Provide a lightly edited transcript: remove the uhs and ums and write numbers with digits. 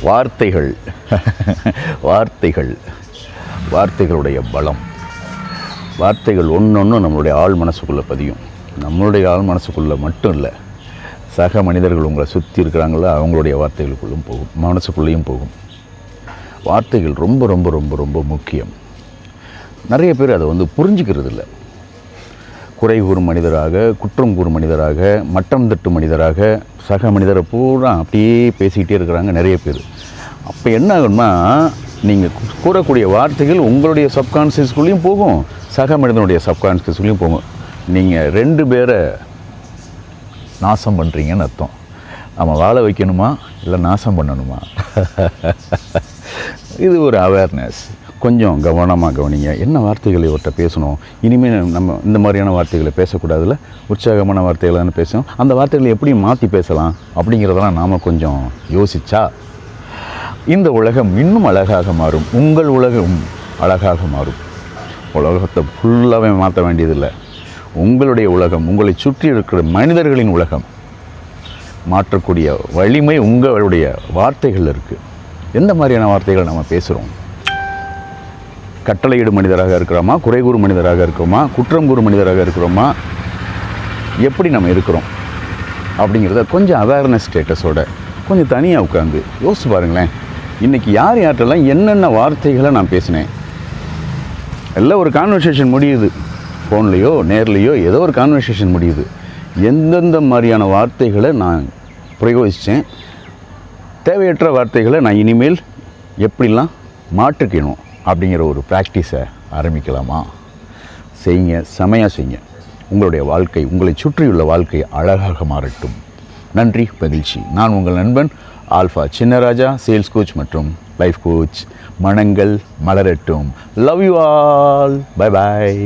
வார்த்தைகள் வார்த்தைகள் வார்த்தைகளுடைய பலம். வார்த்தைகள் ஒன்று நம்மளுடைய ஆழ் மனசுக்குள்ளே பதியும். நம்மளுடைய ஆழ் மனசுக்குள்ளே மட்டும் இல்லை, சக மனிதர்கள் உங்களை சுற்றி இருக்கிறாங்களோ அவங்களுடைய வார்த்தைகளுக்குள்ளும் போகும், மனசுக்குள்ளேயும் போகும். வார்த்தைகள் ரொம்ப ரொம்ப ரொம்ப ரொம்ப முக்கியம். நிறைய பேர் அதை புரிஞ்சுக்கிறது இல்லை. குறை கூறும் மனிதராக, குற்றம் கூறும் மனிதராக, மட்டம் தட்டு மனிதராக, சக மனிதரை பூரா அப்படியே பேசிக்கிட்டே இருக்கிறாங்க நிறைய பேர். அப்போ என்ன ஆகும்னா, நீங்கள் கூறக்கூடிய வார்த்தைகள் உங்களுடைய சப்கான்ஷியஸ்குள்ளேயும் போகும், சக மனிதனுடைய சப்கான்ஷியஸ்குள்ளேயும் போகும். நீங்கள் 2 பேரை நாசம் பண்ணுறீங்கன்னு அர்த்தம். நம்ம வாழ வைக்கணுமா இல்லை நாசம் பண்ணணுமா? இது ஒரு அவேர்னஸ். கொஞ்சம் கவனமாக கவனிங்க. என்ன வார்த்தைகளை இவர்கிட்ட பேசணும், இனிமேல் நம்ம இந்த மாதிரியான வார்த்தைகளை பேசக்கூடாதுல்ல, உற்சாகமான வார்த்தைகளை தானே பேசணும், அந்த வார்த்தைகளை எப்படி மாற்றி பேசலாம் அப்படிங்கிறதெல்லாம் நாம் கொஞ்சம் யோசித்தா இந்த உலகம் இன்னும் அழகாக மாறும். உங்கள் உலகம் அழகாக மாறும். உலகத்தை ஃபுல்லாகவே மாற்ற வேண்டியதில்லை. உங்களுடைய உலகம், உங்களை சுற்றி இருக்கிற மனிதர்களின் உலகம் மாற்றக்கூடிய வலிமை உங்களுடைய வார்த்தைகள் இருக்குது. எந்த மாதிரியான வார்த்தைகள் நம்ம பேசுகிறோம்? கட்டளையிடும் மனிதராக இருக்கிறோமா, குறை கூறும் மனிதராக இருக்கிறோமா, குற்றம் கூறும் மனிதராக இருக்கிறோமா, எப்படி நம்ம இருக்கிறோம் அப்படிங்கிறத கொஞ்சம் அவேர்னஸ் ஸ்டேட்டஸோட கொஞ்சம் தனியாக உட்காந்து யோசிச்சு பாருங்களேன். இன்றைக்கி யார் யார்ட்டெல்லாம் என்னென்ன வார்த்தைகளை நான் பேசினேன். எல்லாம் ஒரு கான்வர்சேஷன் முடியுது, ஃபோன்லேயோ நேர்லேயோ ஏதோ ஒரு கான்வர்சேஷன் முடியுது. எந்தெந்த மாதிரியான வார்த்தைகளை நான் பிரயோகித்தேன், தேவையற்ற வார்த்தைகளை நான் இனிமேல் எப்படிலாம் மாற்றிக்கணும் அப்படிங்கிற ஒரு ப்ராக்டிஸை ஆரம்பிக்கலாமா? செய்யுங்க, செமையாக செய்யுங்க. உங்களுடைய வாழ்க்கை, உங்களை சுற்றியுள்ள வாழ்க்கை அழகாக மாறட்டும். நன்றி, மகிழ்ச்சி. நான் உங்கள் நண்பன் ஆல்ஃபா சின்னராஜா, சேல்ஸ் கோச் மற்றும் லைஃப் கோச். மனங்கள் மலரட்டும். Love you all. Bye bye.